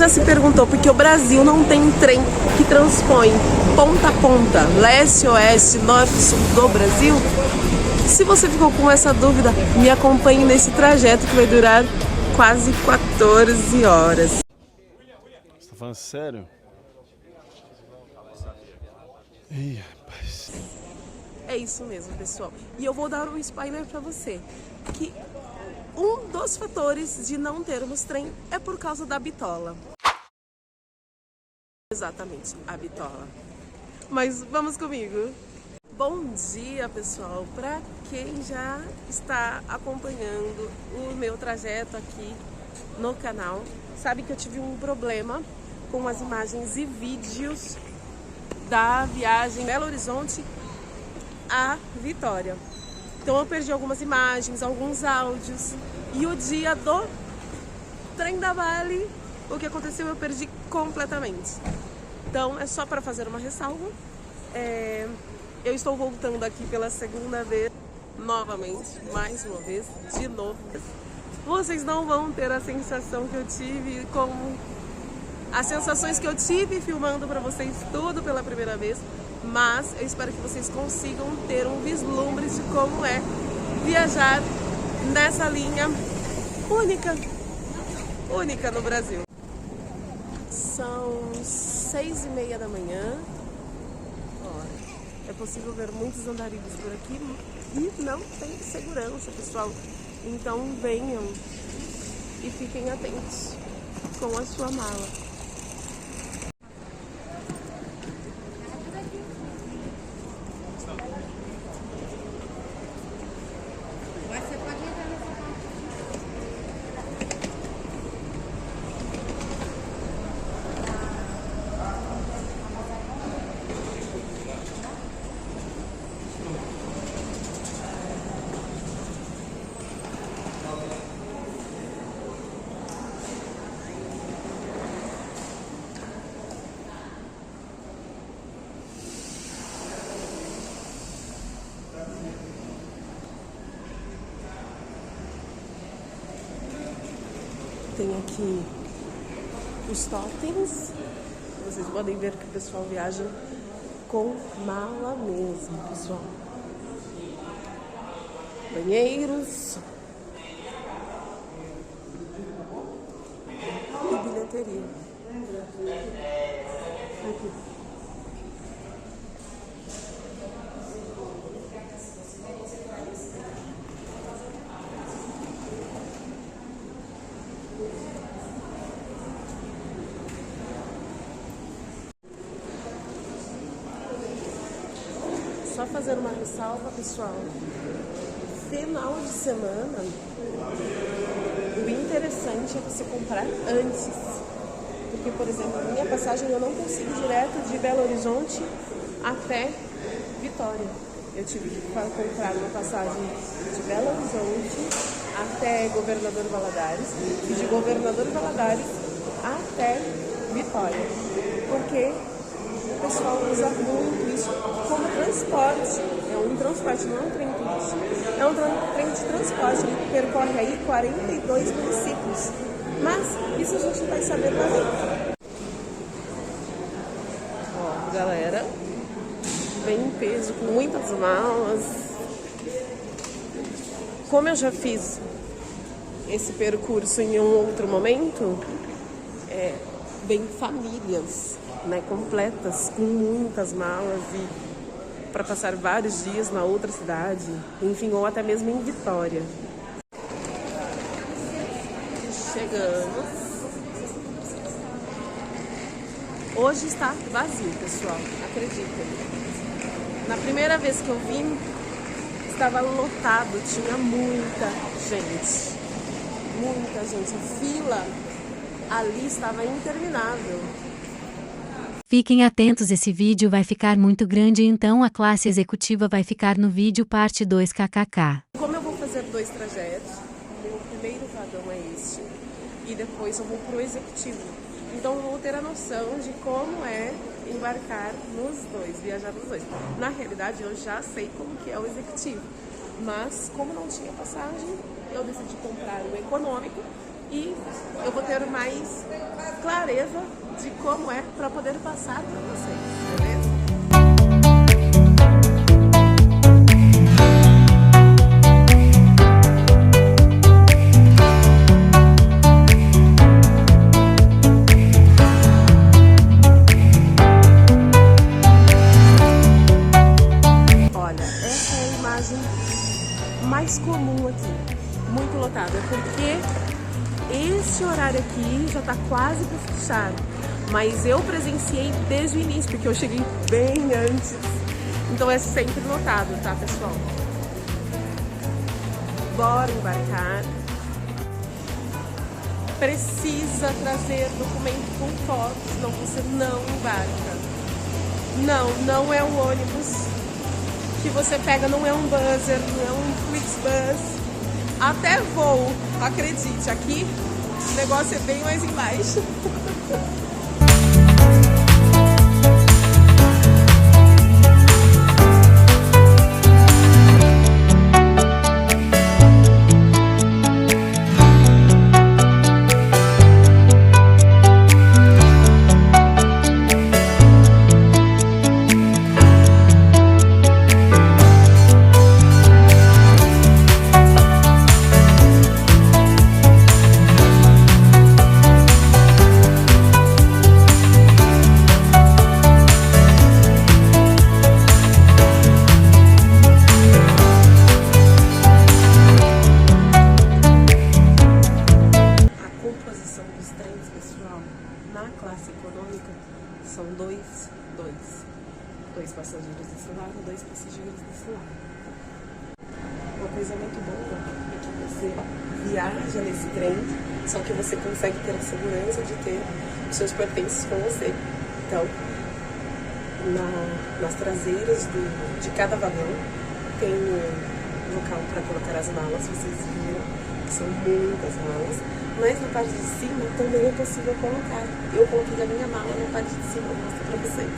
já se perguntou por que o Brasil não tem trem que transpõe ponta a ponta, leste, oeste, norte e sul do Brasil? Se você ficou com essa dúvida, me acompanhe nesse trajeto que vai durar quase 14 horas. Você tá falando sério? Ih, rapaz. É isso mesmo, pessoal. E eu vou dar um spoiler pra você, que um dos fatores de não termos trem é por causa da bitola. Exatamente, a bitola. Mas vamos comigo. Bom dia, pessoal. Para quem já está acompanhando o meu trajeto aqui no canal, sabe que eu tive um problema com as imagens e vídeos da viagem Belo Horizonte a Vitória. Então eu perdi algumas imagens, alguns áudios, e o dia do trem da Vale, o que aconteceu eu perdi completamente. Então é só para fazer uma ressalva. Eu estou voltando aqui pela segunda vez, novamente, mais uma vez, de novo. Vocês não vão ter a sensação que eu tive, como as sensações que eu tive filmando para vocês tudo pela primeira vez, mas eu espero que vocês consigam ter um vislumbre de como é viajar nessa linha única no Brasil. São 6h30 da manhã. É possível ver muitos andarilhos por aqui e não tem segurança, pessoal. Então venham e fiquem atentos com a sua mala. Tem aqui os totens. Vocês podem ver que o pessoal viaja com mala mesmo, pessoal. Banheiros e bilheteria. Aqui. Só fazer uma ressalva, pessoal. Final de semana, o interessante é você comprar antes. Porque, por exemplo, a minha passagem eu não consigo direto de Belo Horizonte até Vitória. Eu tive que comprar uma passagem de Belo Horizonte até Governador Valadares e de Governador Valadares até Vitória. Porque o pessoal usa muito isso como transporte. É um transporte, não é um trem turístico. É um trem de transporte. Ele percorre aí 42 municípios. Mas isso a gente vai saber na vida. Ó, galera, vem em peso, com muitas malas. Como eu já fiz esse percurso em um outro momento, vem famílias, né, completas, com muitas malas e para passar vários dias na outra cidade, enfim, ou até mesmo em Vitória. Chegamos. Hoje está vazio, pessoal, acreditem. Na primeira vez que eu vim, estava lotado, tinha muita gente. Muita gente. A fila ali estava interminável. Fiquem atentos, esse vídeo vai ficar muito grande, então a classe executiva vai ficar no vídeo parte 2 kkk. Como eu vou fazer 2 trajetos, meu primeiro vagão é este e depois eu vou pro executivo. Então eu vou ter a noção de como é embarcar nos dois, viajar nos dois. Na realidade eu já sei como que é o executivo, mas como não tinha passagem, eu decidi comprar o econômico e eu vou ter mais clareza de como é para poder passar para vocês, beleza? Mais comum aqui, muito lotada, porque esse horário aqui já tá quase para fechar, mas eu presenciei desde o início, porque eu cheguei bem antes, então é sempre lotado, tá, pessoal? Bora embarcar. Precisa trazer documento com fotos, senão você não embarca. Não é um ônibus que você pega, não é um buzzer, não é um Flixbus, até voo, acredite, aqui o negócio é bem mais embaixo. São dois passageiros desse lado, 2 passageiros desse lado. Uma coisa muito boa é que você viaja nesse trem, só que você consegue ter a segurança de ter os seus pertences com você. Então, nas traseiras de cada vagão tem um local para colocar as malas, vocês viram que são muitas malas. Mas na parte de cima também é possível colocar. Eu coloquei a minha mala na parte de cima, vou mostrar pra vocês.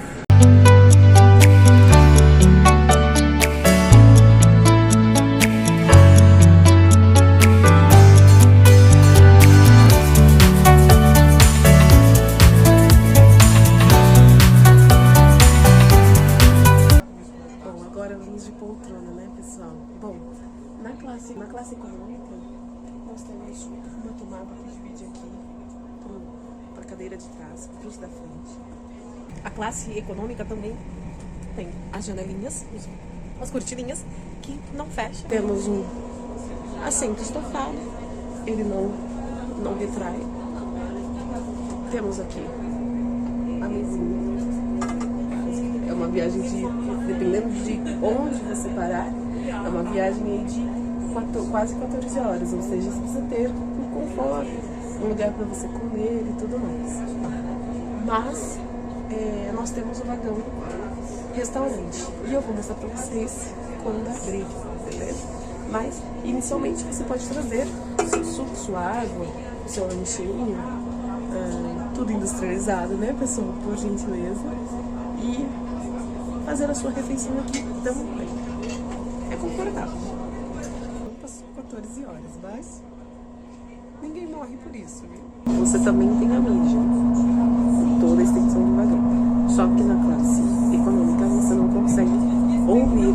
Bom, agora vamos de poltrona, né, pessoal? Bom, na classe econômica, nós temos uma tomada que divide aqui para a cadeira de trás, para os da frente. A classe econômica também tem as janelinhas, as cortininhas que não fecham. Temos um assento estofado, ele não retrai. Temos aqui a mesinha. É uma viagem dependendo de onde você parar, é uma viagem aí de quase 14 horas, ou seja, você precisa ter um conforto, um lugar para você comer e tudo mais. Mas nós temos o vagão restaurante e eu vou mostrar para vocês quando abrir, beleza? Mas inicialmente você pode trazer o seu suco, sua água, o seu lanchinho, tudo industrializado, né, pessoal? Por gentileza. E fazer a sua refeição aqui também. É confortável. 14 horas, mas ninguém morre por isso, viu? Você também tem a mídia, toda a extensão do vagão. Só que na classe econômica você não consegue ouvir,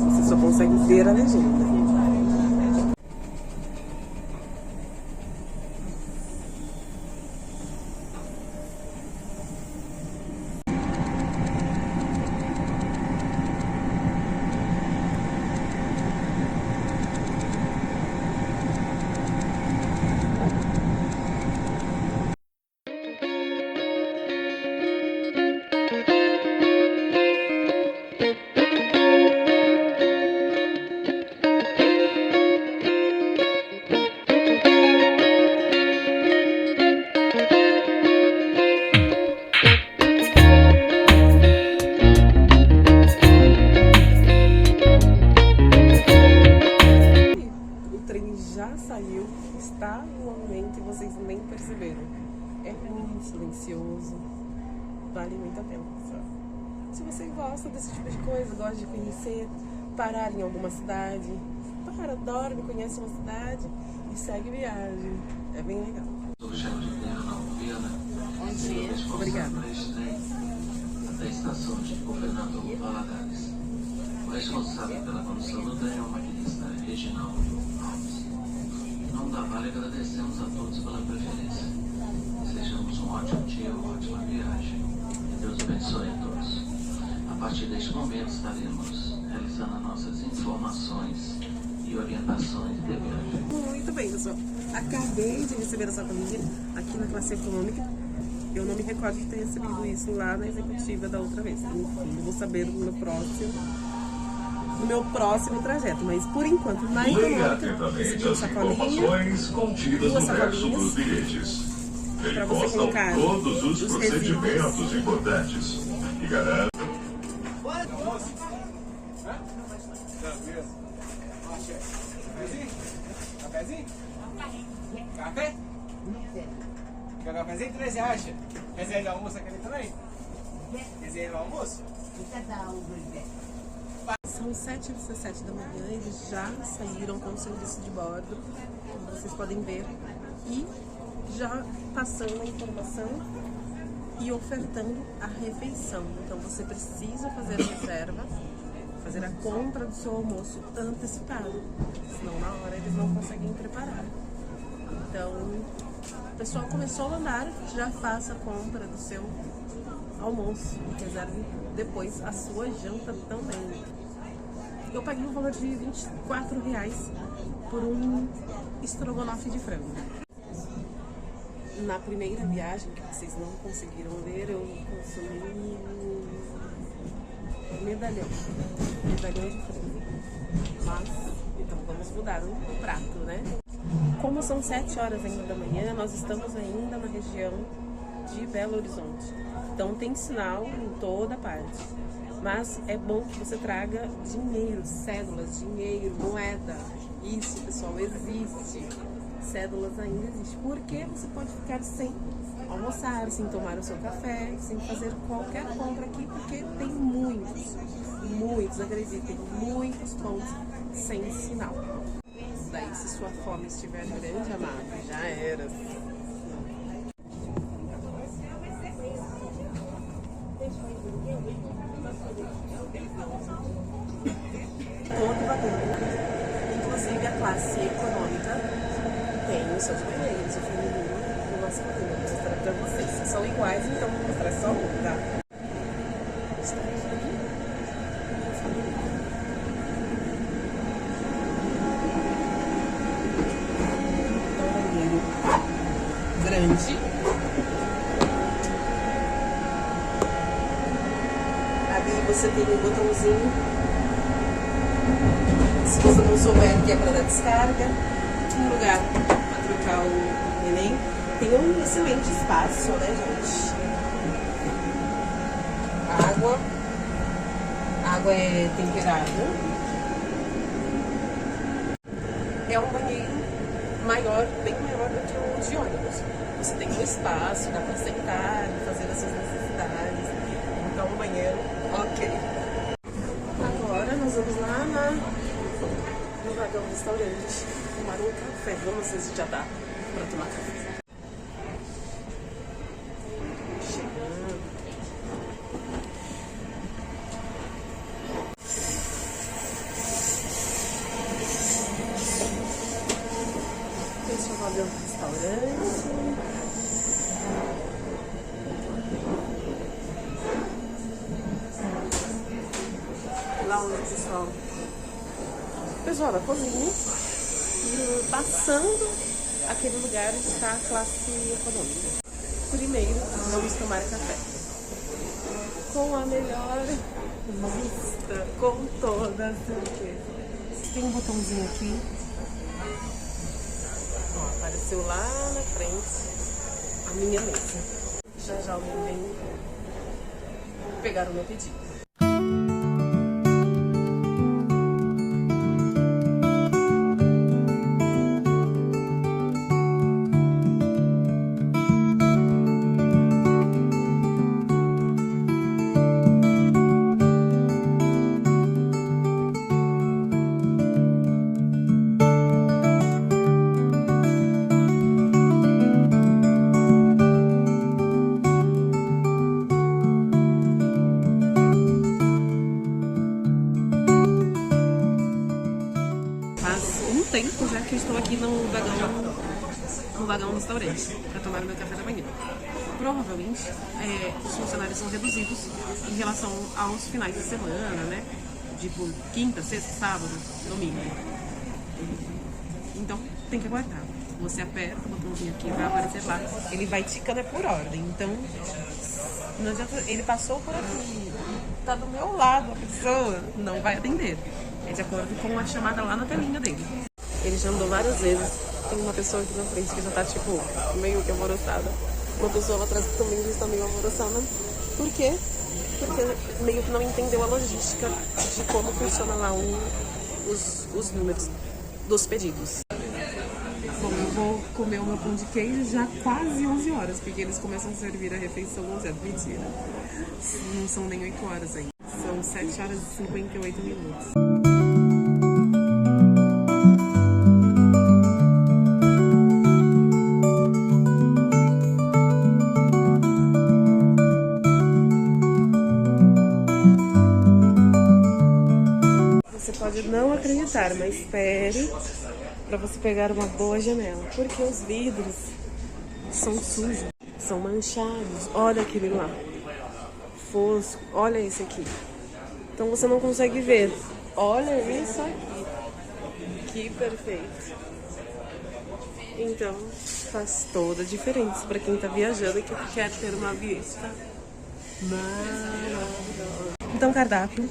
você só consegue ver a legenda. Está no movimento e vocês nem perceberam. É muito silencioso, vale muito a pena, pessoal. Se você gosta desse tipo de coisa, gosta de conhecer, parar em alguma cidade, para, dorme, conhece uma cidade e segue viagem. É bem legal. Bom dia, obrigada. Da estação de Governador Valadares. O responsável pela condução do trem é o maquinista Reginaldo Alves. Em nome da Vale, agradecemos a todos pela preferência. Desejamos um ótimo dia, uma ótima viagem. Deus abençoe a todos. A partir deste momento estaremos realizando as nossas informações e orientações de viagem. Muito bem, pessoal. Acabei de receber essa família aqui na classe econômica. Eu não me recordo de ter recebido isso lá na executiva da outra vez. Enfim, eu vou saber no meu próximo trajeto. Mas por enquanto, na econômica, recebi uma sacolinha, duas sacolinhas, para você colocar todos os os procedimentos resíduos. importantes e garante. Cafézinho? Café? Quer cafézinho? 13 acha? Reserva de almoço aquele também? Reserva de almoço? São 7h17 da manhã, eles já saíram com o serviço de bordo, como vocês podem ver, e já passando a informação e ofertando a refeição. Então você precisa fazer a reserva, fazer a compra do seu almoço antecipado, senão na hora eles não conseguem preparar. Então, o pessoal começou a andar, já faça a compra do seu almoço e reserve depois a sua janta também. Eu paguei um valor de R$24 por um estrogonofe de frango. Na primeira viagem, que vocês não conseguiram ver, eu consumi medalhão de frango. Mas, então vamos mudar o prato, né? Como são 7 horas ainda da manhã, nós estamos ainda na região de Belo Horizonte. Então tem sinal em toda parte. Mas é bom que você traga dinheiro, cédulas, dinheiro, moeda. Isso, pessoal, existe. Cédulas ainda existe. Porque você pode ficar sem almoçar, sem tomar o seu café, sem fazer qualquer compra aqui, porque tem muitos, acreditem, muitos pontos sem sinal. Daí, se sua fome estiver grande, amado, já era. Todo vagão, inclusive a classe econômica, tem os seus banheiros, o feminino e o masculino. Vou mostrar pra vocês. São iguais, então vou mostrar só um, tá? Grande. Ali você tem um botãozinho, se você não souber que é para dar descarga, um lugar para trocar o neném. Tem um excelente espaço, né, gente? Água é temperada. É um banheiro maior, bem maior do que o de ônibus. Você tem um espaço, dá para sentar, fazer as suas necessidades. Então, um banheiro, ok. Agora nós vamos lá no vagão restaurante tomar um café. Vamos ver se já dá para tomar café. Chegando. Esse é o vagão restaurante. Lá onde o pessoal da cozinha, e passando aquele lugar está a classe econômica. Primeiro, vamos tomar café com a melhor vista, com toda a certeza. Tem um botãozinho aqui. Ó, apareceu lá na frente a minha mesa. Já alguém vem pegar o meu pedido. tempo já que eu estou aqui no vagão restaurante para tomar o meu café da manhã. Provavelmente os funcionários são reduzidos em relação aos finais de semana, né? Tipo quinta, sexta, sábado, domingo. Então tem que aguardar. Você aperta o botãozinho aqui, vai aparecer lá. Ele vai ticando por ordem. Então não adianta, ele passou por aqui, tá do meu lado, a pessoa não vai atender. É de acordo com a chamada lá na telinha dele. Ele já andou várias vezes. Tem uma pessoa aqui na frente que já tá, tipo, meio que alvoroçada. Uma pessoa lá atrás que também já está meio alvoroçada. Por quê? Porque meio que não entendeu a logística de como funciona lá os números dos pedidos. Bom, eu vou comer o meu pão de queijo já quase 11 horas, porque eles começam a servir a refeição 11 horas. Mentira. Não são nem 8 horas ainda. São 7 horas e 58 minutos. Você pode não acreditar, mas espere para você pegar uma boa janela, porque os vidros são sujos, são manchados. Olha aquele lá, fosco, olha esse aqui. Então você não consegue ver. Olha isso aqui, que perfeito. Então faz toda a diferença para quem tá viajando e que quer ter uma vista maravilhosa. Então cardápio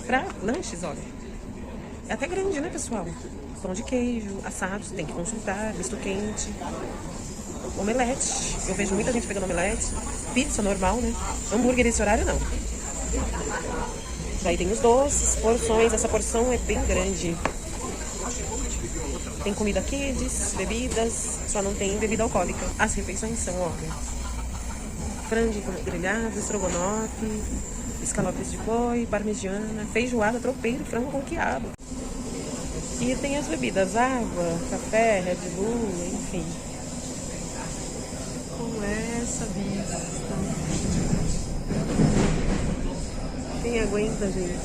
para lanches, olha. É até grande, né, pessoal? Pão de queijo, assados, tem que consultar, misto quente, omelete. Eu vejo muita gente pegando omelete, pizza normal, né? Hambúrguer esse horário não. Daí tem os doces, porções, essa porção é bem grande. Tem comida kids, bebidas, só não tem bebida alcoólica. As refeições são, olha, frango grelhado, estrogonofe, escalopes de boi, parmegiana, feijoada, tropeiro, frango com quiabo. E tem as bebidas, água, café, Red Bull, enfim. Com essa vista. Quem aguenta, gente?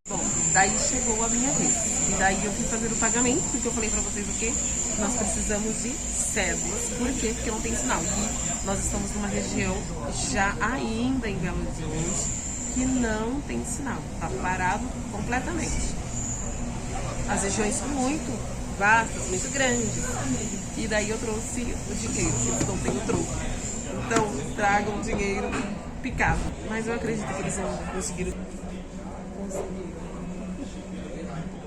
Bom, daí chegou a minha vez. E daí eu fui fazer o pagamento, porque eu falei pra vocês o quê? Nós precisamos de cédulas. Por quê? Porque não tem sinal. E nós estamos numa região já ainda em Belo Horizonte que não tem sinal. Tá parado completamente. As regiões são muito vastas, muito grandes. E daí eu trouxe o dinheiro, porque não tenho troco. Então, tragam dinheiro picado. Mas eu acredito que eles vão conseguir.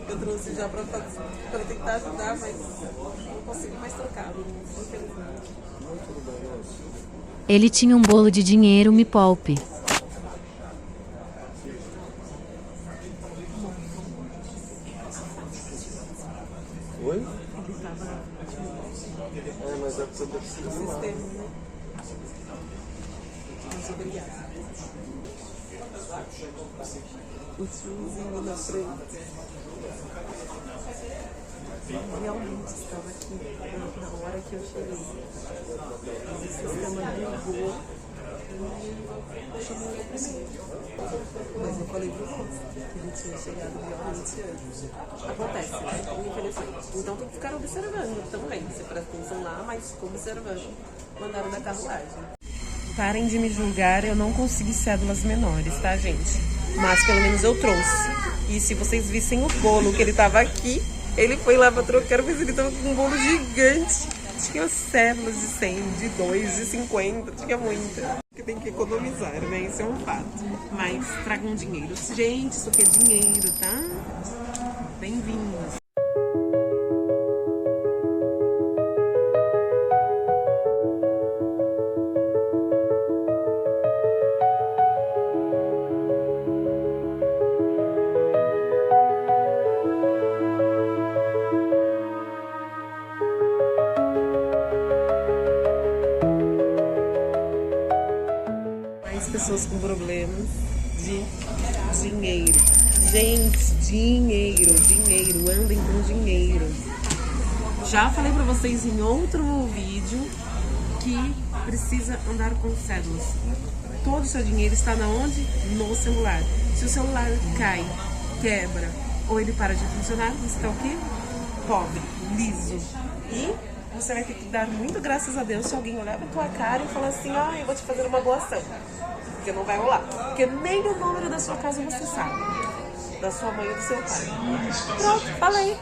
Eu trouxe já para tentar ajudar, mas não consigo mais trocar, infelizmente. Ele tinha um bolo de dinheiro, me poupe. Oi? Ele estava Mas é porque você no sistema, né? Mas obrigada. O tiozinho na frente realmente estava aqui na hora que eu cheguei. O sistema ligou e chamou ele primeiro. Mas eu falei pro moço que ele tinha chegado realmente antes. Acontece, né? Infelizmente. Então tem que ficar observando também. Você presta atenção lá, mas ficou observando. Mandaram da carruagem. Parem de me julgar, eu não consegui cédulas menores, tá, gente? Mas pelo menos eu trouxe. E se vocês vissem o bolo que ele tava aqui, ele foi lá pra trocar, mas ele tava com um bolo gigante. Tinha cédulas de 100, de 2, de 50, tinha muita. Que tem que economizar, né? Isso é um fato. Mas tragam dinheiro. Gente, isso aqui é dinheiro, tá? Bem-vindos. Pessoas com problemas de dinheiro. Gente, dinheiro, andem com dinheiro. Já falei pra vocês em outro vídeo que precisa andar com cédulas. Todo o seu dinheiro está na onde? No celular. Se o celular cai, quebra ou ele para de funcionar, você tá o quê? Pobre, liso. E você vai ter que dar muito graças a Deus se alguém olhar pra tua cara e falar assim, eu vou te fazer uma boa ação. Porque não vai rolar. Porque nem o número da sua casa você sabe. Da sua mãe ou do seu pai. Pronto, falei.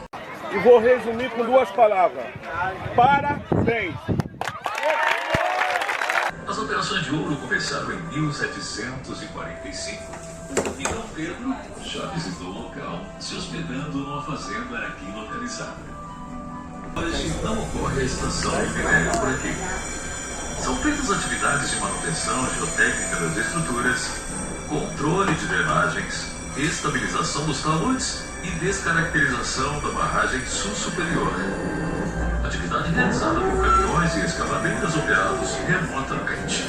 E vou resumir com 2 palavras. Parabéns! As operações de ouro começaram em 1745 e Dom Pedro já visitou o local, se hospedando numa fazenda aqui localizada. Hoje não ocorre a extração de minério por aqui. São feitas atividades de manutenção geotécnica das estruturas, controle de drenagens, estabilização dos taludes e descaracterização da barragem sul superior. Atividade realizada por caminhões e escavadeiras operados remotamente.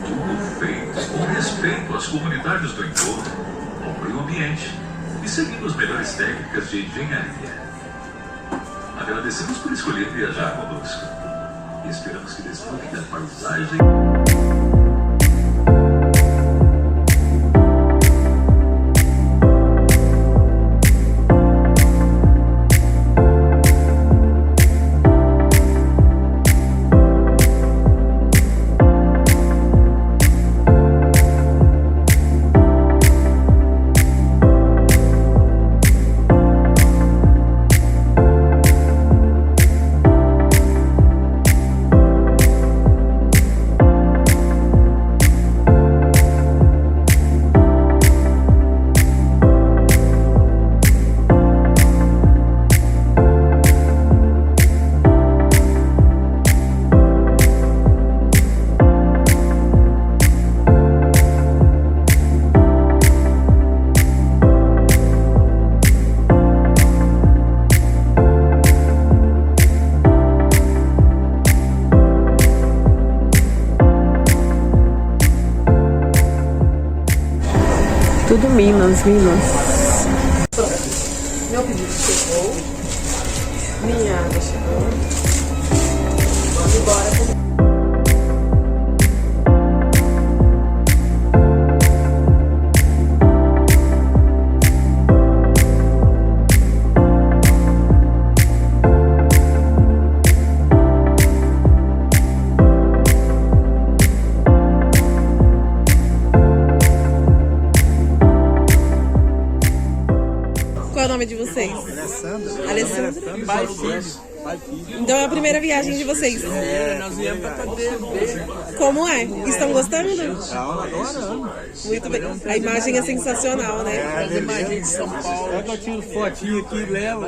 Tudo feito com respeito às comunidades do entorno, ao meio ambiente e seguindo as melhores técnicas de engenharia. Agradecemos por escolher viajar conosco e esperamos que desfrute da paisagem. Tudo Minas. Meu pedido chegou. Minha água chegou. Vamos embora. Qual é o nome de vocês? Alessandro. Pai e filho. Então é a primeira viagem de vocês. Nós viemos pra poder ver. Como é? Estão gostando? Adorando. Muito bem. A imagem é sensacional, né? As imagens de São Paulo. É que eu tiro fotinho aqui e levo.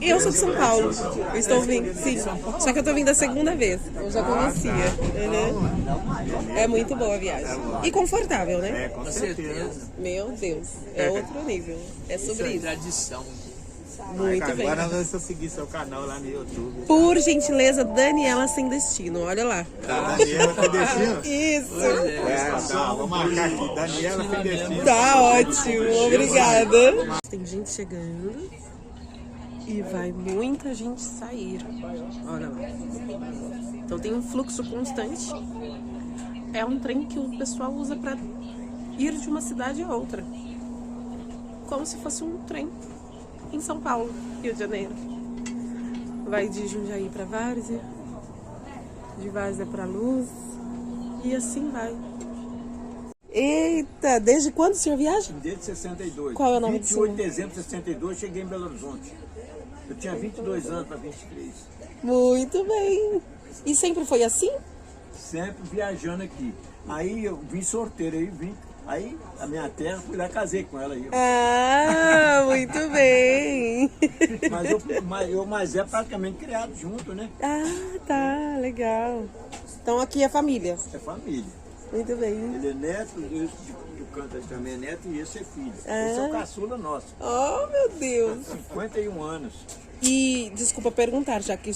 Eu sou de São Paulo. Eu estou vindo, sim. Só que eu estou vindo a segunda vez. Eu já conhecia. É muito boa a viagem. E confortável, né? Com certeza. Meu Deus. É outro nível. É sobre isso. Tradição. Muito bem. Agora nós vamos seguir seu canal lá no YouTube. Por gentileza, Daniela Sem Destino. Olha lá. Daniela Sem Destino? Isso. Tá, vou marcar aqui. Daniela Sem Destino. Tá ótimo. Obrigada. Tem gente chegando e vai muita gente sair. Olha lá. Então tem um fluxo constante. É um trem que o pessoal usa para ir de uma cidade a outra. Como se fosse um trem em São Paulo, Rio de Janeiro. Vai de Jundiaí para Várzea, de Várzea para Luz e assim vai. Eita, desde quando o senhor viaja? Desde 62. Qual é o nome do senhor? 28 de dezembro de 62, cheguei em Belo Horizonte. Eu tinha 22 anos para 23. Muito bem. E sempre foi assim? Sempre viajando aqui. Aí eu vim sorteiro, aí a minha terra, fui lá, casei com ela aí. Ah, muito bem. Mas é praticamente criado junto, né? Ah, tá, legal. Então aqui é família. É família. Muito bem. Ele é neto, do canto também é neto e esse é filho. Esse é o caçula nosso. Oh, meu Deus. 51 anos. E, desculpa perguntar, já que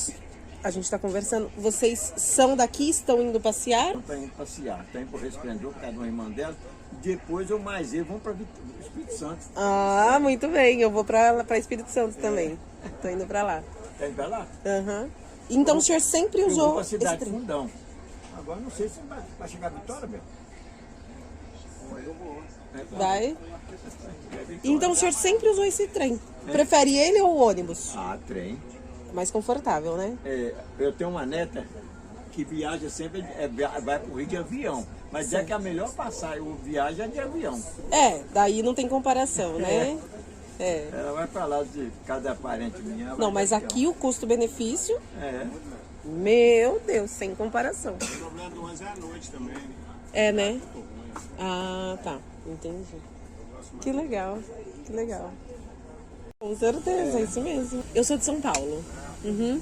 a gente está conversando, vocês são daqui, estão indo passear? Está indo passear, está indo para o Resplendor, por causa de uma irmã dela. Depois eu mais ele, vamos para o Espírito Santo. Ah, muito bem, eu vou para Espírito Santo também. Estou indo para lá. Está indo para lá? Uhum. Então o senhor sempre Eu vou usou para a cidade esse de trem? Fundão. Agora não sei se vai chegar a Vitória, Bel. Mas eu vou. Vai? Então o senhor sempre usou esse trem? Prefere ele ou o ônibus? Ah, trem. Mais confortável, né? Eu tenho uma neta que viaja sempre, vai pro Rio de avião. Mas é que a melhor passagem, o viagem é de avião. Daí não tem comparação, né? Ela vai pra lá de cada parente minha. Não, mas aqui o custo-benefício, É. meu Deus, sem comparação. O problema do ônibus é a noite também. Né? Ah, tá. Entendi. Que legal, que legal. Com certeza, é isso mesmo. Eu sou de São Paulo. Uhum.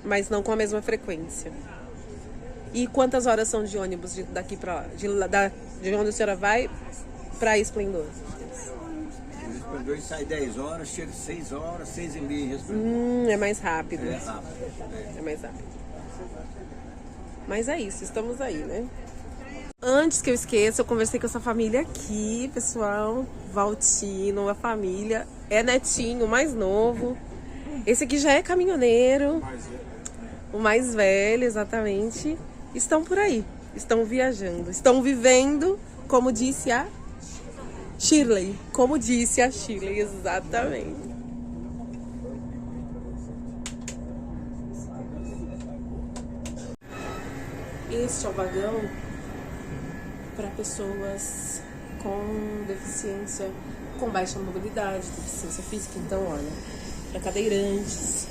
Mas não com a mesma frequência. E quantas horas são de ônibus daqui pra lá? De onde a senhora vai pra Esplendor? O Esplendor sai 10 horas, chega 6 horas, 6h30. É mais rápido. É rápido. É mais rápido. Mas é isso, estamos aí, né? Antes que eu esqueça, eu conversei com essa família aqui, pessoal. Valtino, a família. É netinho, mais novo. Esse aqui já é caminhoneiro. O mais velho, exatamente. Estão por aí. Estão viajando. Estão vivendo, como disse a Shirley. Como disse a Shirley, exatamente. Este é o vagão para pessoas com deficiência, com baixa mobilidade, deficiência física. Então, olha, para cadeirantes,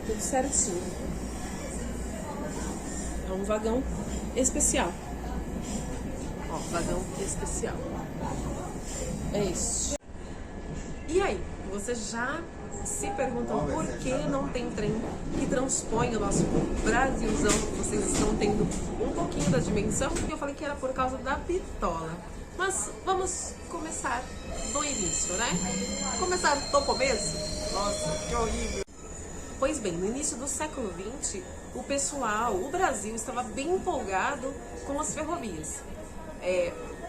tudo certinho. É um vagão especial. Ó, vagão especial. É isso. E aí, você já se perguntam por que não tem trem que transpõe o nosso Brasilzão? Vocês estão tendo um pouquinho da dimensão, porque eu falei que era por causa da bitola. Mas vamos começar do início, né? Começar do começo? Nossa, que horrível! Pois bem, no início do século XX, o Brasil estava bem empolgado com as ferrovias.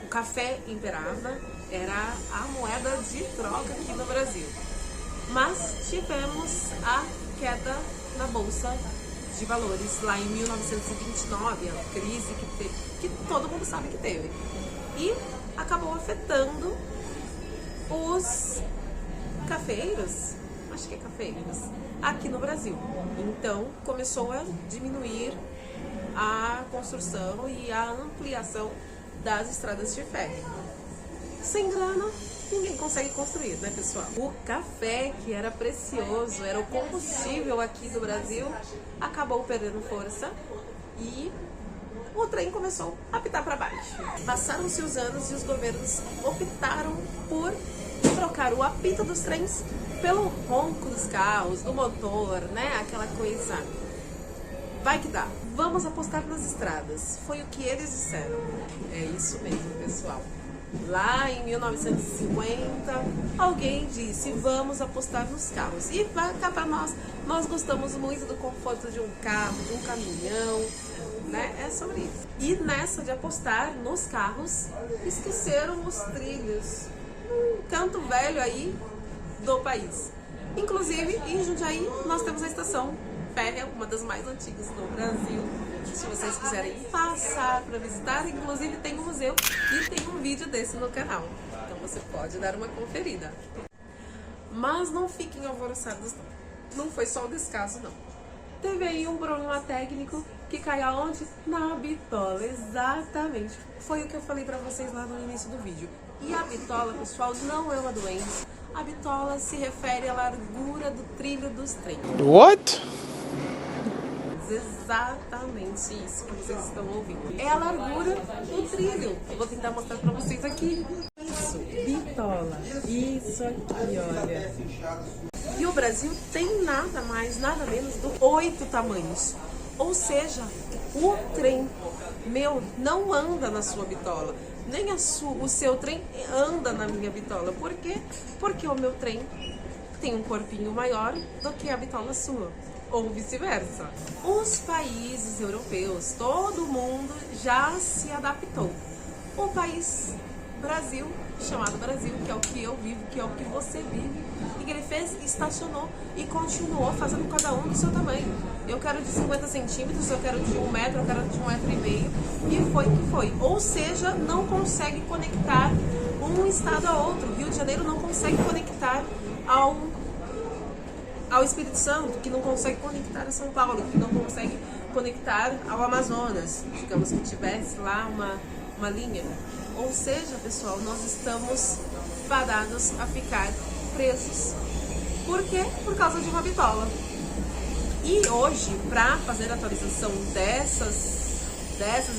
O café imperava, era a moeda de troca aqui no Brasil. Mas tivemos a queda na Bolsa de Valores lá em 1929, a crise que todo mundo sabe que teve. E acabou afetando os cafeeiros, acho que é cafeeiros, aqui no Brasil. Então começou a diminuir a construção e a ampliação das estradas de ferro. Sem grana, ninguém consegue construir, né, pessoal? O café, que era precioso, era o combustível aqui do Brasil, acabou perdendo força e o trem começou a apitar para baixo. Passaram-se os anos e os governos optaram por trocar o apito dos trens pelo ronco dos carros, do motor, né? Aquela coisa. Vai que dá. Vamos apostar nas estradas. Foi o que eles disseram. É isso mesmo, pessoal. Lá em 1950, alguém disse, vamos apostar nos carros. E cá para nós gostamos muito do conforto de um carro, de um caminhão, né? É sobre isso. E nessa de apostar nos carros, esqueceram os trilhos. Um canto velho aí do país. Inclusive, em Jundiaí, nós temos a estação férrea, uma das mais antigas do Brasil. Se vocês quiserem passar para visitar, inclusive tem um museu e tem um vídeo desse no canal. Então você pode dar uma conferida. Mas não fiquem alvoroçados, não foi só o descaso, não. Teve aí um problema técnico que caiu aonde? Na bitola, exatamente. Foi o que eu falei para vocês lá no início do vídeo. E a bitola, pessoal, não é uma doença. A bitola se refere à largura do trilho dos trens. What? Exatamente isso que vocês estão ouvindo. É a largura do trilho. Eu vou tentar mostrar pra vocês aqui. Isso, bitola. Isso aqui, olha. E o Brasil tem nada mais, nada menos do 8 tamanhos. Ou seja, o trem meu não anda na sua bitola. Nem o seu trem anda na minha bitola. Por quê? Porque o meu trem tem um corpinho maior do que a bitola sua. Ou vice-versa. Os países europeus, todo mundo já se adaptou. O país Brasil, chamado Brasil, que é o que eu vivo, que é o que você vive, e que ele fez, estacionou e continuou fazendo cada um do seu tamanho. Eu quero de 50 centímetros, eu quero de 1 metro, eu quero de 1,5 metros, e foi que foi. Ou seja, não consegue conectar um estado a outro. Rio de Janeiro não consegue conectar ao Espírito Santo, que não consegue conectar a São Paulo, que não consegue conectar ao Amazonas, digamos que tivesse lá uma linha. Ou seja, pessoal, nós estamos fadados a ficar presos. Por quê? Por causa de uma bitola. E hoje, para fazer a atualização dessas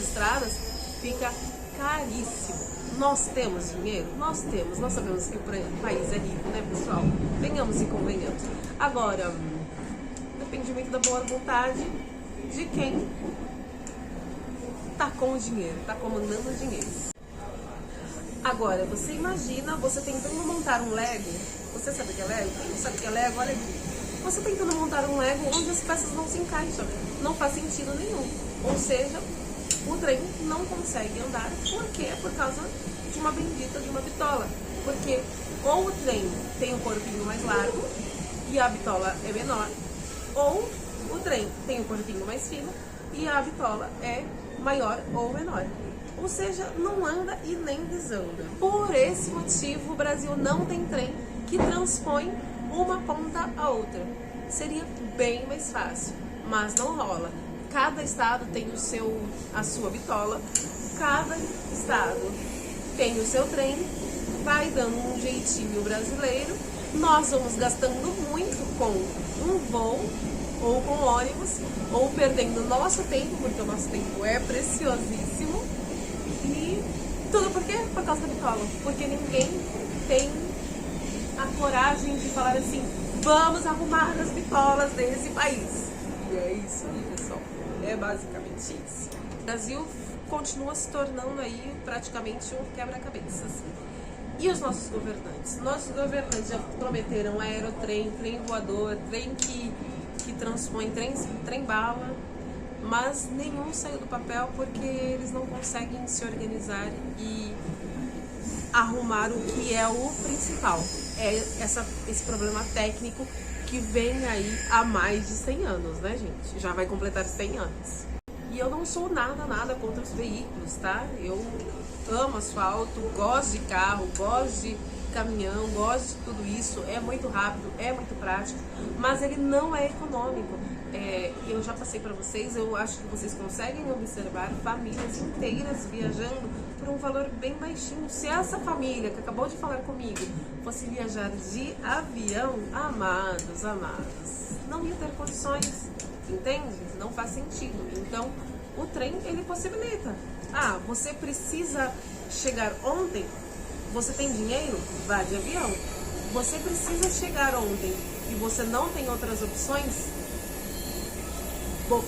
estradas, fica caríssimo. Nós temos dinheiro? Nós temos. Nós sabemos que o país é rico, né, pessoal? Venhamos e convenhamos. Agora, depende muito da boa vontade de quem tá com o dinheiro, tá comandando o dinheiro. Agora, você imagina você tentando montar um Lego. Você sabe o que é Lego? Quem não sabe o que é Lego, olha aqui. Você tentando montar um Lego onde as peças não se encaixam. Não faz sentido nenhum. Ou seja, o trem não consegue andar. Por quê? Por causa de uma bendita de uma bitola. Porque ou o trem tem um corpinho mais largo e a bitola é menor, ou o trem tem um corpinho mais fino e a bitola é maior ou menor. Ou seja, não anda e nem desanda. Por esse motivo, o Brasil não tem trem que transpõe uma ponta a outra. Seria bem mais fácil, mas não rola. Cada estado tem a sua bitola, cada estado tem o seu trem, vai dando um jeitinho brasileiro. Nós vamos gastando muito com um voo, ou com ônibus, ou perdendo nosso tempo, porque o nosso tempo é preciosíssimo. E tudo por quê? Por causa da bitola. Porque ninguém tem a coragem de falar assim, vamos arrumar as bitolas desse país. E é isso aí, pessoal. É basicamente isso. O Brasil continua se tornando aí praticamente um quebra-cabeças. E os nossos governantes? Nossos governantes já prometeram aerotrem, trem voador, trem que transpõe, trem-bala, mas nenhum saiu do papel porque eles não conseguem se organizar e arrumar o que é o principal. É esse problema técnico que vem aí há mais de 100 anos, né, gente? Já vai completar 100 anos. E eu não sou nada contra os veículos, tá? Eu amo asfalto, gosto de carro, gosto de caminhão, gosto de tudo isso. É muito rápido, é muito prático, mas ele não é econômico. Eu já passei para vocês, eu acho que vocês conseguem observar famílias inteiras viajando por um valor bem baixinho. Se essa família que acabou de falar comigo fosse viajar de avião, amados, não ia ter condições, entende? Não faz sentido. Então, o trem, ele possibilita. Ah, você precisa chegar ontem, você tem dinheiro? Vá de avião. Você precisa chegar ontem e você não tem outras opções?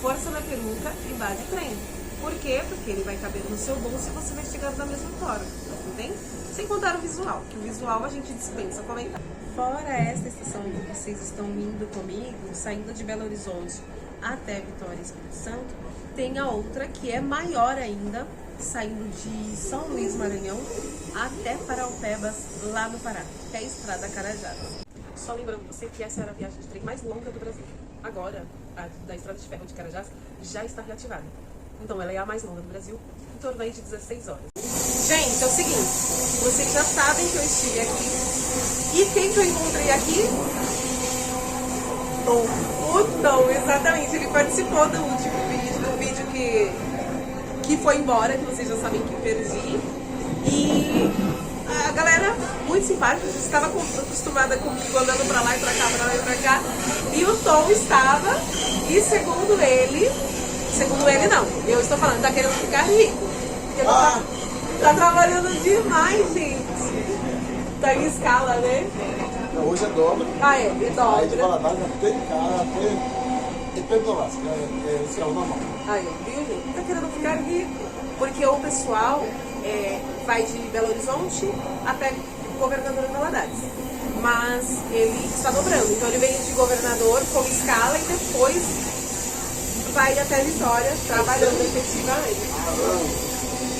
Força na peruca e vá de trem. Por quê? Porque ele vai caber no seu bolso e você vai chegar da mesma forma, entende? Sem contar o visual, que o visual a gente dispensa comentar. Fora esta estação que vocês estão indo comigo, saindo de Belo Horizonte até Vitória, Espírito Santo, tem a outra que é maior ainda, saindo de São Luís, Maranhão, até Paraupebas, lá no Pará, que é a Estrada Carajás. Só lembrando você que essa era a viagem de trem mais longa do Brasil. Agora, a da Estrada de Ferro de Carajás já está reativada. Então, ela é a mais longa do Brasil, em torno aí de 16 horas. Gente, é o seguinte, vocês já sabem que eu estive aqui. E quem que eu encontrei aqui? O Tom, exatamente. Ele participou do último vídeo, do vídeo que foi embora, que vocês já sabem que perdi. E a galera muito simpática, estava acostumada comigo andando pra lá e pra cá, pra lá e pra cá. E o Tom estava, e segundo ele não, eu estou falando, tá querendo ficar rico. Porque ele tá trabalhando demais, gente. Tá em escala, né? Hoje é dobra. Ah, é dobra. Aí de Valadares até cara, até Pedrolas, que é o normal. Aí, viu, gente? Tá querendo ficar rico. Porque o pessoal vai de Belo Horizonte até Governador Valadares. Mas ele está dobrando. Então ele vem de Governador com escala e depois vai até Vitória, trabalhando efetivamente.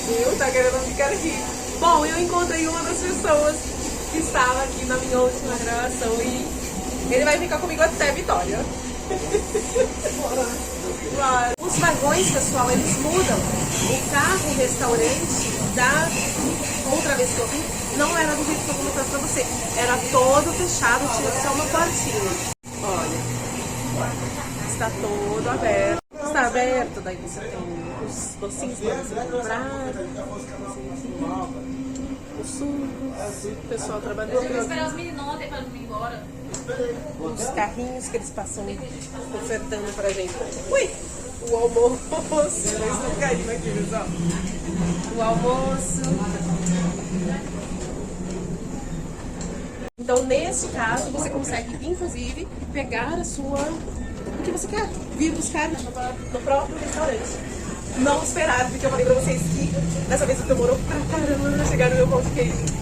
Viu? Tá querendo ficar rico. Bom, eu encontrei uma das pessoas que estava aqui na minha última gravação e ele vai ficar comigo até Vitória. Claro. Os vagões, pessoal, eles mudam. O carro restaurante da outra vez que eu vim não era do jeito que eu vou mostrar pra você. Era todo fechado, tinha só uma portinha. Olha, está todo aberto. Está aberto, daí você tem os docinhos para você comprar, os sucos, o pessoal trabalhando. Eu vou esperar os meninos ontem para não ir embora. Os carrinhos que eles passam ofertando pra gente. Ui! O almoço. Estou caindo aqui, pessoal. O almoço. Então, nesse caso, você consegue, inclusive, pegar a sua... o que você quer. Vir buscar no próprio restaurante. Não esperar, porque eu falei pra vocês que dessa vez demorou pra caramba pra chegar no meu ponto de queijo.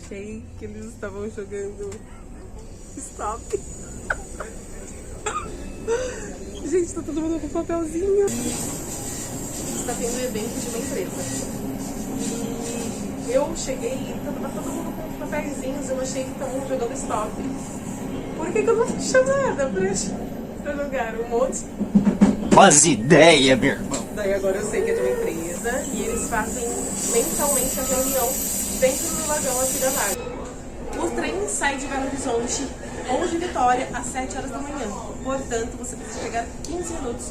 Achei que eles estavam jogando stop. Gente, tá todo mundo com papelzinho. Está tendo um evento de uma empresa. E eu cheguei e tá todo mundo com papelzinhos. Eu achei que estavam jogando stop. Por que eu não fui chamada pra jogar um monte? Faz ideia, meu irmão. Daí agora eu sei que é de uma empresa e eles fazem mensalmente a reunião dentro do vagão aqui da vaga. O trem sai de Belo Horizonte ou de Vitória às 7 horas da manhã. Portanto, você precisa chegar 15 minutos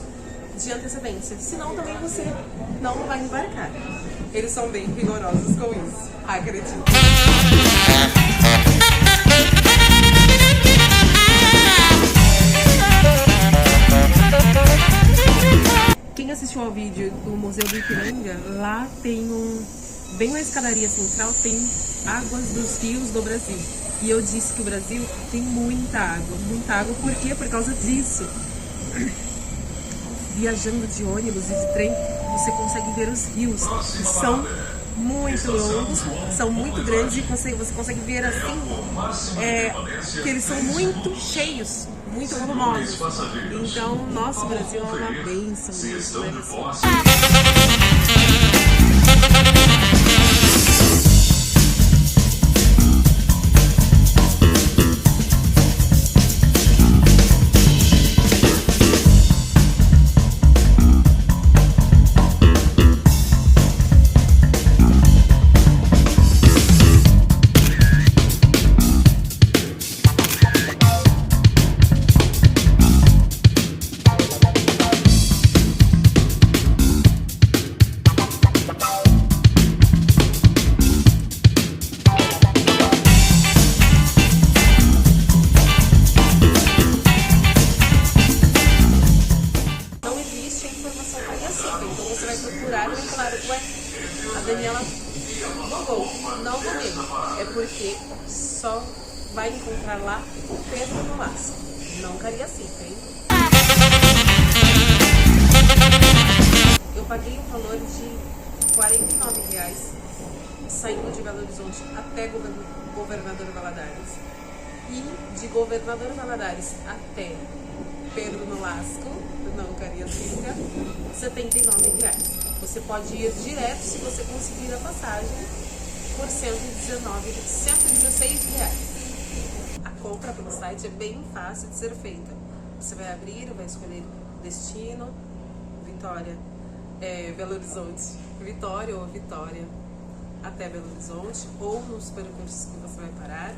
de antecedência. Senão também você não vai embarcar. Eles são bem rigorosos com isso. Acredito. Quem assistiu ao vídeo do Museu do Ipiranga, lá tem bem na escadaria central tem águas dos rios do Brasil. E eu disse que o Brasil tem muita água. Muita água, por quê? Por causa disso. Viajando de ônibus e de trem, você consegue ver os rios, que são muito longos, são muito grandes e você consegue ver assim, que eles são muito cheios, muito volumosos. Então, nosso Brasil é uma bênção mesmo, né, pessoal? A Daniela bugou, não vou mesmo. É porque só vai encontrar lá o Pedro Nolasco. Não Cariacica, hein? Eu paguei um valor de R$49 saindo de Belo Horizonte até Governador Valadares. E de Governador Valadares até Pedro Nolasco, não Cariacica, R$79. Você pode ir direto se você conseguir a passagem por R$116. A compra pelo site é bem fácil de ser feita. Você vai abrir, vai escolher destino, Vitória, Belo Horizonte, Vitória ou Vitória até Belo Horizonte, ou nos percursos que você vai parar.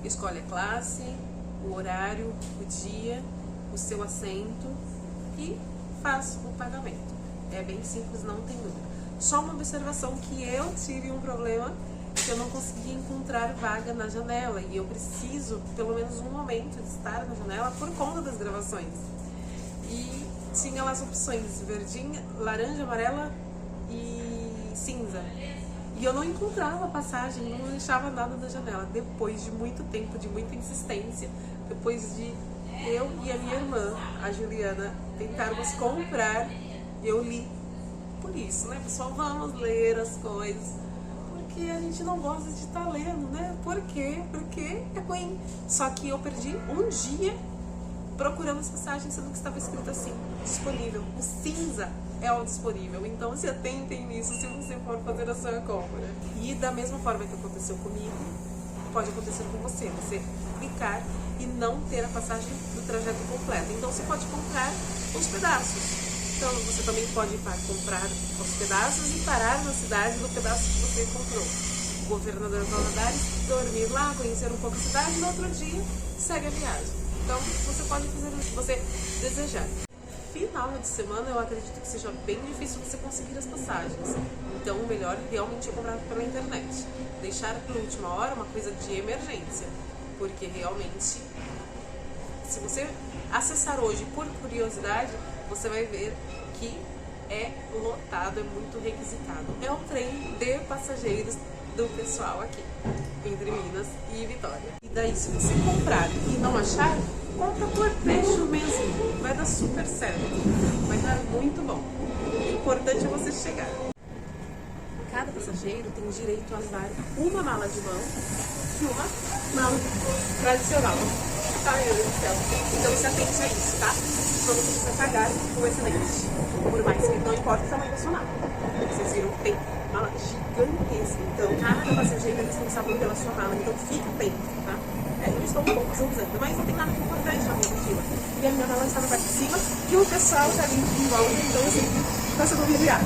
Escolhe a classe, o horário, o dia, o seu assento e faz o pagamento. É bem simples, não tem dúvida. Só uma observação que eu tive um problema, que eu não conseguia encontrar vaga na janela. E eu preciso, pelo menos um momento, de estar na janela por conta das gravações. E tinha lá as opções verdinha, laranja, amarela e cinza. E eu não encontrava passagem, não deixava nada na janela. Depois de muito tempo, de muita insistência, depois de eu e a minha irmã, a Juliana, tentarmos comprar, eu li. Por isso, né, pessoal? Vamos ler as coisas. Porque a gente não gosta de estar lendo, né? Por quê? Porque é ruim. Só que eu perdi um dia procurando as passagens, sendo que estava escrito assim, disponível. O cinza é o disponível. Então se atentem nisso se você for fazer a sua compra. E da mesma forma que aconteceu comigo, pode acontecer com você. Você clicar e não ter a passagem do trajeto completo. Então você pode comprar os pedaços. Então você também pode comprar os pedaços e parar na cidade do pedaço que você comprou. O governador Valadares, dormir lá, conhecer um pouco a cidade e no outro dia segue a viagem. Então você pode fazer o que você desejar. Final de semana eu acredito que seja bem difícil você conseguir as passagens. Então o melhor realmente é comprar pela internet. Deixar para a última hora uma coisa de emergência. Porque realmente, se você acessar hoje por curiosidade, você vai ver que é lotado, é muito requisitado. É o trem de passageiros do pessoal aqui, entre Minas e Vitória. E daí, se você comprar e não achar, compra por trecho mesmo. Vai dar super certo. Vai dar muito bom. O importante é você chegar. Cada passageiro tem direito a levar uma mala de mão e uma mala tradicional. Tá, meu Deus do céu. Então se atente a isso, tá? Senão você precisa pagar o excedente. Por mais que não importa o tamanho da sua mala. Vocês viram que tem mala gigantesca. Então cada passageiro é responsável pela sua mala. Então fica atento, tá? Eu estou um pouco usando, mas não tem nada que importante na minha mochila. E a minha mala está na parte de cima e o pessoal tá ali em volta. Então assim, está sendo vigiado.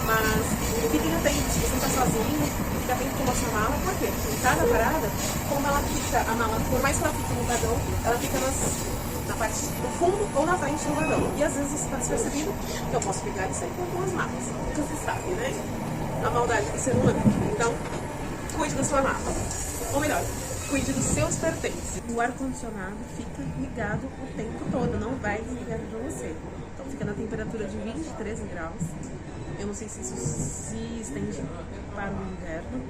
Mas fiquem atentos, se você está sozinho, fica atento com a sua mala, por quê? Em cada parada, como ela fica, a mala, por mais que ela fique no vagão, ela fica na parte do fundo ou na frente do vagão. E às vezes você está despercebido que eu posso pegar e sair com algumas malas. Porque você sabe, né? A maldade do ser humano. Então, cuide da sua mala. Ou melhor, cuide dos seus pertences. O ar-condicionado fica ligado o tempo todo, não vai desligar para você. Então fica na temperatura de 23 graus. Eu não sei se isso se estende para o inverno,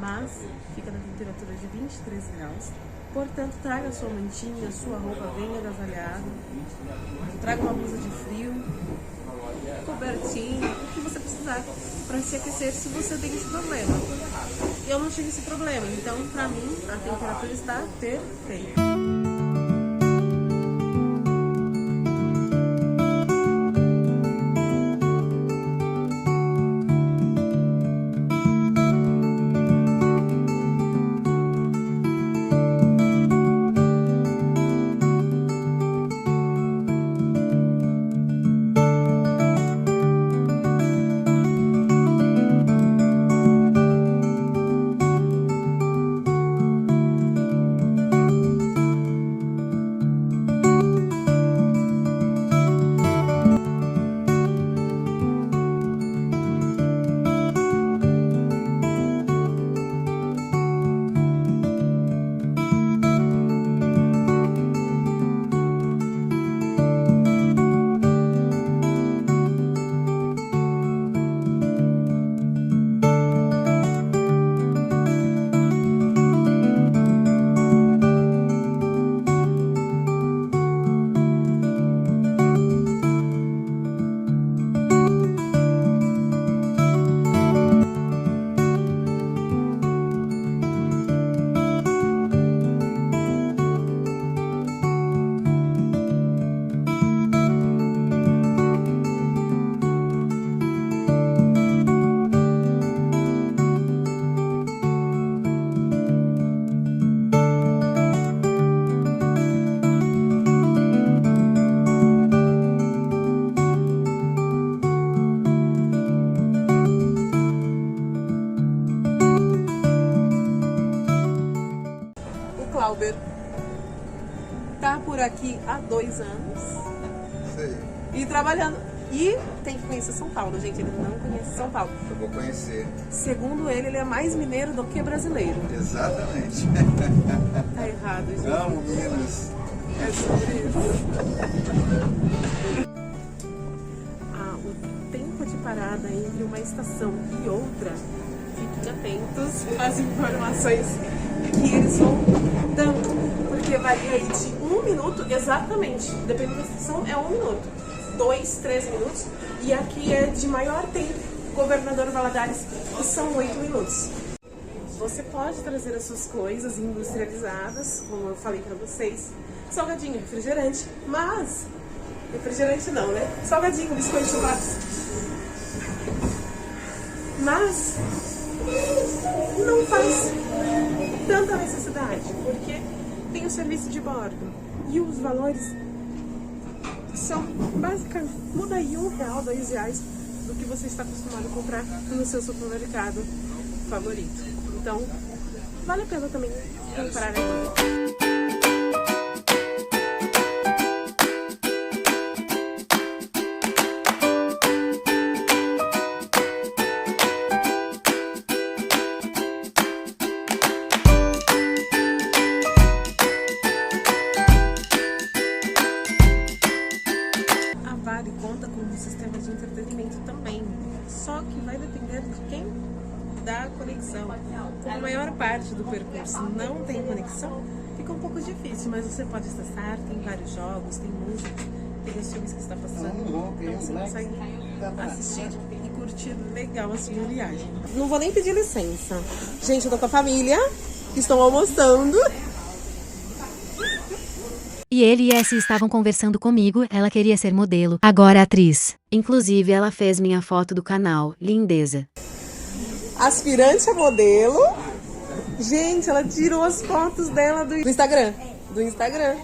mas fica na temperatura de 23 graus. Portanto, traga sua mantinha, sua roupa bem agasalhada, traga uma blusa de frio, cobertinha, o que você precisar para se aquecer se você tem esse problema. Eu não tive esse problema, então para mim a temperatura está perfeita. Clauber tá por aqui há 2 anos. Sei. E trabalhando. E tem que conhecer São Paulo, gente. Ele não conhece São Paulo. Eu vou conhecer. Segundo ele é mais mineiro do que brasileiro. Exatamente. Tá errado, gente. Amo Minas. É sobre isso. entre uma estação e outra, fiquem atentos às informações que eles vão dando, porque varia aí de 1 minuto, exatamente, dependendo da estação é 1 minuto, 2, 3 minutos, e aqui é de maior tempo, Governador Valadares, que são 8 minutos. Você pode trazer as suas coisas industrializadas, como eu falei pra vocês, salgadinho, refrigerante, mas... refrigerante não, né? Salgadinho, biscoito de chocolate. Mas não faz tanta necessidade, porque tem o serviço de bordo. E os valores são basicamente, muda aí R$1, R$2 do que você está acostumado a comprar no seu supermercado favorito. Então, vale a pena também comprar aqui. Conta com um sistema de entretenimento também, só que vai depender de quem dá a conexão. Como a maior parte do percurso não tem conexão, fica um pouco difícil, mas você pode acessar, tem vários jogos, tem música, tem os filmes que está passando, então você consegue assistir e curtir legal a sua viagem. Não vou nem pedir licença. Gente, eu tô com a família, que estão almoçando. E ele e Essie estavam conversando comigo, ela queria ser modelo, agora atriz. Inclusive, ela fez minha foto do canal, lindeza. Aspirante a modelo. Gente, ela tirou as fotos dela do Instagram. Do Instagram.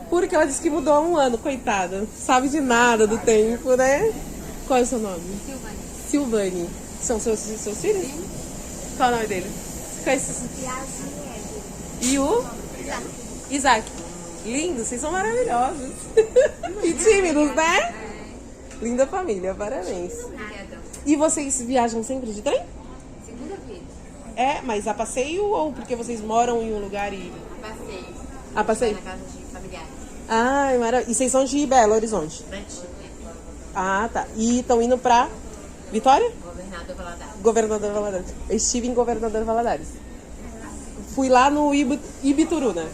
Porque ela disse que mudou há 1 ano, coitada. Sabe de nada do tempo, né? Qual é o seu nome? Silvane. Silvane. São seus filhos? Sim. Qual é o nome dele? Qual é esse? E o? Isaac. Lindos, vocês são maravilhosos. E tímidos, né? Linda família, parabéns. E vocês viajam sempre de trem? Segunda vez. É, mas a passeio ou porque vocês moram em um lugar e... A passeio. A passeio? Na casa de familiares. Ai, maravilha. E vocês são de Belo Horizonte? Ah, tá. E estão indo pra Vitória? Governador Valadares. Governador Valadares. Eu estive em Governador Valadares. Fui lá no Ibituruna.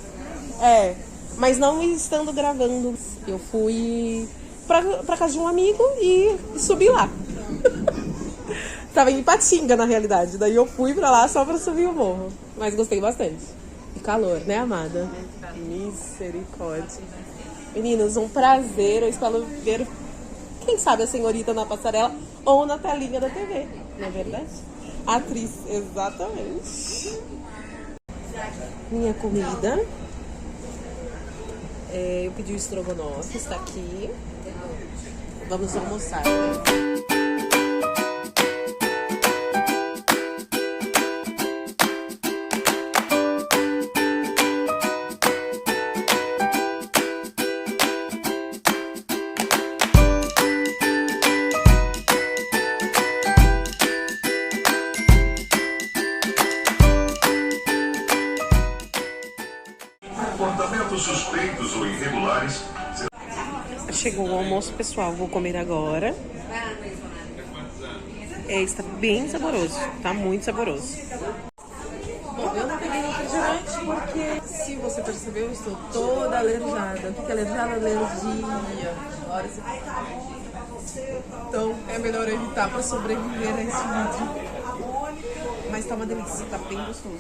É, mas não estando gravando. Eu fui pra casa de um amigo e subi lá. Tava em Ipatinga, na realidade. Daí eu fui pra lá só pra subir o morro. Mas gostei bastante. E calor, né, amada? Misericórdia. Meninos, um prazer. Eu espero ver, quem sabe, a senhorita na passarela ou na telinha da TV. Não é verdade? Atriz, exatamente. Minha comida. Eu pedi o estrogonofe, está aqui. Vamos almoçar. Comportamentos suspeitos ou irregulares. Chegou o almoço, pessoal. Vou comer agora. Está bem saboroso. Tá muito saboroso. Bom, eu não peguei refrigerante porque, se você percebeu, eu estou toda alerjada. Fica alerjada, alergia. Então é melhor evitar para sobreviver a esse vídeo. Mas tá uma delícia, tá bem gostoso.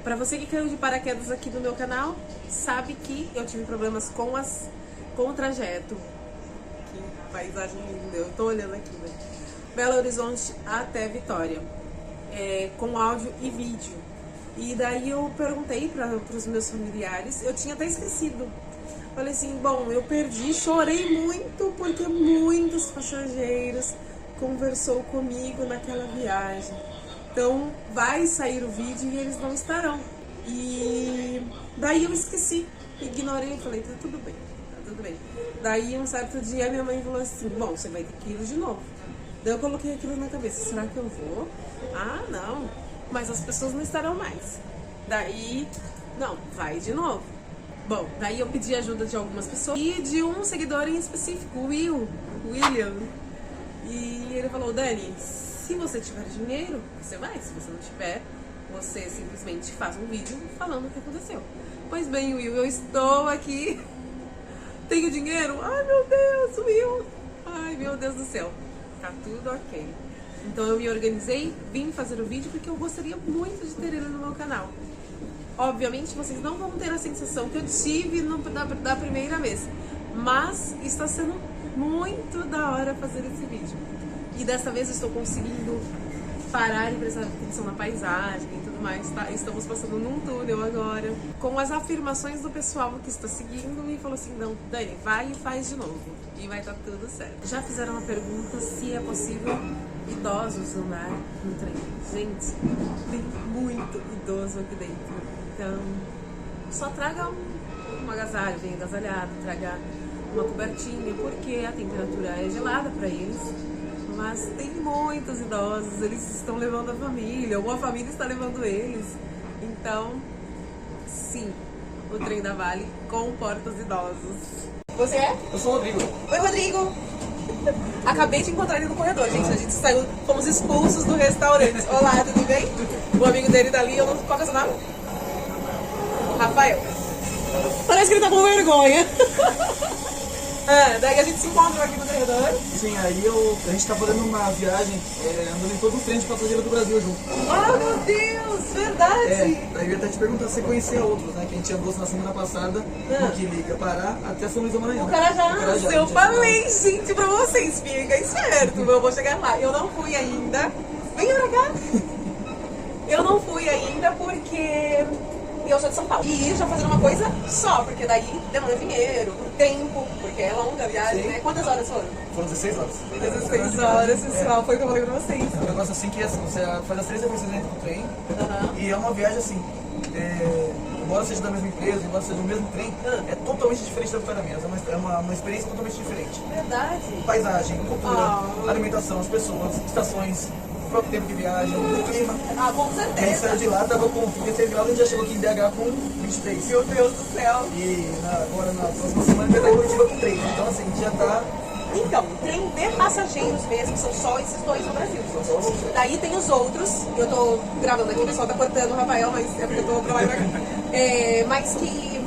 Pra você que caiu de paraquedas aqui no meu canal, sabe que eu tive problemas com o trajeto. Que paisagem linda, eu tô olhando aqui, né? Belo Horizonte até Vitória, com áudio e vídeo. E daí eu perguntei para os meus familiares, eu tinha até esquecido. Falei assim, bom, eu perdi, chorei muito porque muitos passageiros conversou comigo naquela viagem. Então vai sair o vídeo e eles não estarão. E daí eu esqueci, ignorei e falei, tá tudo bem, tá tudo bem. Daí um certo dia minha mãe falou assim, bom, você vai ter que ir de novo. Daí eu coloquei aquilo na cabeça, será que eu vou? Ah, não, mas as pessoas não estarão mais. Daí, não, vai de novo. Bom, daí eu pedi ajuda de algumas pessoas e de um seguidor em específico, o William. E ele falou, Dani, se você tiver dinheiro, você vai. Se você não tiver, você simplesmente faz um vídeo falando o que aconteceu. Pois bem, Will, eu estou aqui. Tenho dinheiro? Ai, meu Deus, Will. Ai, meu Deus do céu. Tá tudo ok. Então eu me organizei, vim fazer o vídeo porque eu gostaria muito de ter ele no meu canal. Obviamente vocês não vão ter a sensação que eu tive da primeira vez, mas está sendo muito da hora fazer esse vídeo. E dessa vez eu estou conseguindo parar e prestar atenção na paisagem e tudo mais, tá? Estamos passando num túnel agora, com as afirmações do pessoal que está seguindo e falou assim, não, Dani, vai e faz de novo, e vai estar tudo certo. Já fizeram uma pergunta se é possível idosos andar no trem. Gente, tem muito idoso aqui dentro, então só traga um agasalho, vem agasalhado, traga uma cobertinha, porque a temperatura é gelada para eles. Mas tem muitos idosos, eles estão levando a família, ou a família está levando eles. Então, sim, o trem da Vale comporta os idosos. Você é? Eu sou o Rodrigo. Oi, Rodrigo! Acabei de encontrar ele no corredor, gente. A gente saiu, fomos expulsos do restaurante. Olá, tudo bem? O amigo dele tá ali, eu não... Qual é o seu nome? Rafael. Parece que ele tá com vergonha. Daí a gente se encontra aqui no corredor. Sim, aí a gente tá fazendo uma viagem, andando em todo o trem de passageiro do Brasil junto. Ah, meu Deus, verdade! Daí eu ia até te perguntar se você conhecia outros, né? Que a gente andou na semana passada, no que liga Pará até São Luís do Maranhão. O Carajás, eu falei, gente, pra vocês, fica esperto, eu vou chegar lá. Eu não fui ainda. Vem pra cá! Eu não fui ainda porque eu sou de São Paulo. E já fazendo uma coisa só, porque daí demanda dinheiro, tempo, porque é longa a viagem, né? Quantas horas foram? Foram 16 horas. 16 horas, pessoal, foi o que eu falei pra vocês. É um negócio assim que você faz as 3 refeições dentro do trem, e é uma viagem assim, embora seja da mesma empresa, embora seja do mesmo trem, é totalmente diferente da Vitória Minas, é uma experiência totalmente diferente. Verdade. Paisagem, cultura, alimentação, as pessoas, estações, o próprio tempo de viagem, o clima. Ah, com certeza. A gente saiu de lá, tava com 36 graus, a gente já chegou aqui em DH com 23. Meu Deus do céu. E agora na próxima semana a gente vai estar em Curitiba com 3. Então assim, a gente já tá... Então, trem de passageiros mesmo, são só esses dois no Brasil. Daí tem os outros, eu tô gravando aqui, o pessoal tá cortando o Rafael, mas é porque eu tô pra lá e pra cá. Mas que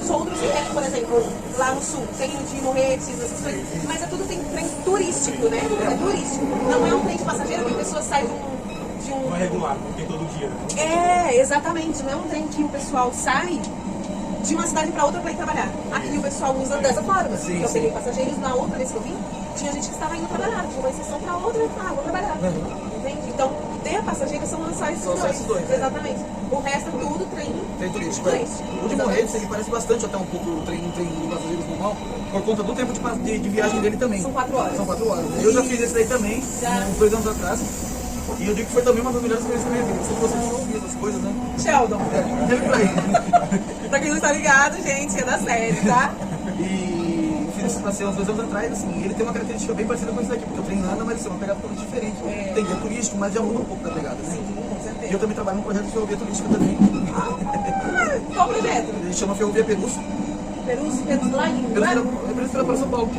os outros tem, por exemplo, lá no sul, tem o de Morretes, essas coisas, mas é tudo trem turístico, né? É turístico. Não é um trem de passageiro que a pessoa sai de um... Não é regular, não tem todo dia. Exatamente, não é um trem que o pessoal sai de uma cidade para outra para ir trabalhar. Aqui o pessoal usa dessa forma. Sim, eu peguei passageiros, na outra vez que eu vim, tinha gente que estava indo trabalhar, tinha uma exceção para outra, vou trabalhar. Entende? Então, de passageiros são só esses dois. Exatamente. O resto é tudo trem turístico. O de Morretes, ele parece bastante até um pouco o trem de passageiros normal, por conta do tempo de viagem dele também. São 4 horas. São 4 horas. Eu já fiz esse daí também, uns 2 anos atrás. E eu digo que foi também uma das melhores experiências da minha vida. Você não ouvir essas coisas, né? Sheldon. Teve por aí. Pra quem não está ligado, gente, é da série, tá? E fiz esse passeio uns 2 anos atrás, assim, ele tem uma característica bem parecida com isso daqui, porque o trem anda, mas é uma pegada totalmente diferente. Tem guia turístico, mas já muda um pouco da pegada, né? Sim, com certeza. E eu também trabalho num projeto de ferrovia turística também. Qual projeto? Ele chama Ferrovia Perus. Perus lá em... Perus para São Paulo.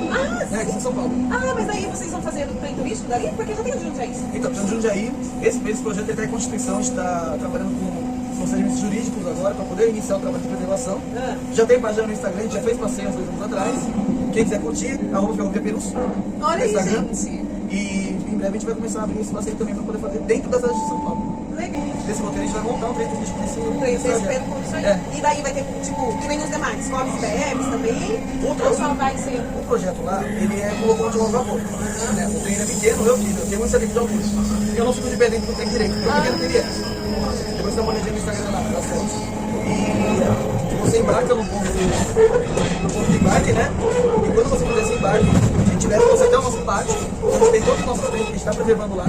Aqui em São Paulo. Mas aí vocês estão fazendo trem turístico dali? Porque já tem o Jundiaí. Então, no Jundiaí, esse projeto está em Constituição, a gente está trabalhando com procedimentos jurídicos agora para poder iniciar o trabalho de preservação. Já tem página no Instagram, a gente já fez passeio uns 2 anos atrás. Quem quiser curtir, @Ferrovia Perus. Olha aí, gente. E em breve a gente vai começar a abrir esse passeio também para poder fazer dentro da cidade de São Paulo. Legal. Desse roteiro a gente vai montar um trem turístico nesse Isso aí. E daí vai ter, tipo, que nem os demais, escolas BMs também, ou só vai ser... O projeto lá, ele é com locomotiva a vapor. Né? O trem é pequeno, eu tenho muito serviço de almoço. Eu não fico dependente do trem direito, porque eu pequeno tem essa. Depois dá uma olhadinha no Instagram lá, dá fotos. E você embarca no ponto de embarque, né? E quando você fizer esse embarque, a gente leva você até o nosso pátio, onde tem todos os nossos trens que a gente está preservando lá,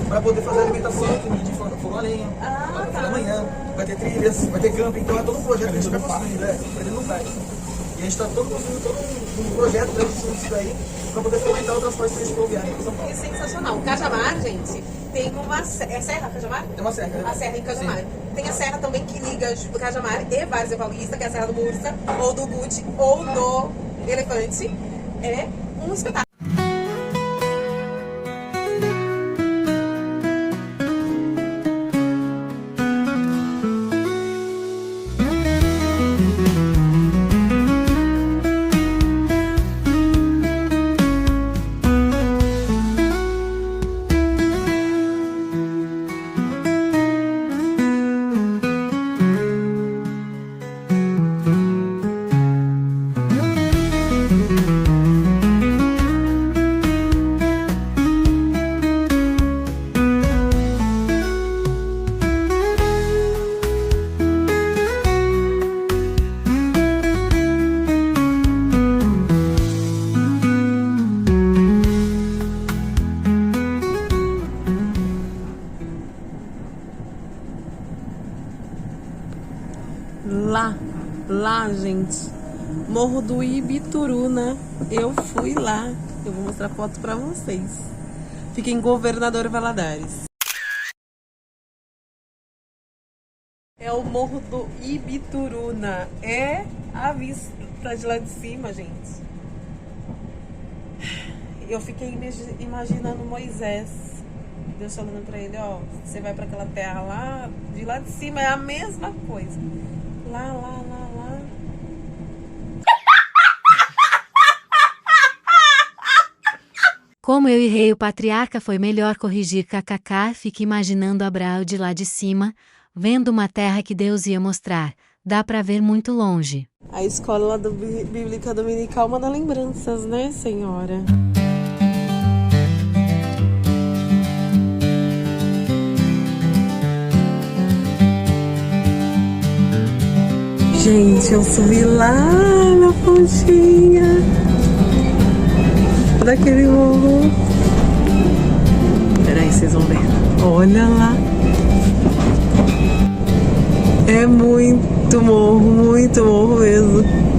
para poder fazer a alimentação, comida de fogo a lenha, lá no da manhã, vai ter trilhas, vai ter camping, então é todo um projeto que a gente está construindo, pra ele não vai. E a gente está construindo todo um projeto para isso daí, para poder fomentar o transporte turístico rodoviário em São Paulo. É sensacional. O Cajamar, gente, tem uma serra. É serra, Cajamar? É uma serra. A serra em Cajamar. Sim. Tem a serra também que liga o Cajamar e Várzea Paulista, que é a Serra do Mursa, ou do Guti, ou do Elefante. É um espetáculo. Lá, gente, Morro do Ibituruna, eu fui lá, eu vou mostrar foto pra vocês. Fica em Governador Valadares. É o Morro do Ibituruna, é a vista de lá de cima, gente. Eu fiquei imaginando Moisés, Deus falando pra ele, ó, você vai pra aquela terra lá, de lá de cima é a mesma coisa. Lá. Como eu errei, o patriarca, foi melhor corrigir, kkk. Fique imaginando Abraão de lá de cima, vendo uma terra que Deus ia mostrar. Dá pra ver muito longe. A escola lá do Bíblica Dominical manda lembranças, né, senhora? Gente, eu subi lá na pontinha daquele morro. Peraí, vocês vão ver. Olha lá. É muito morro mesmo.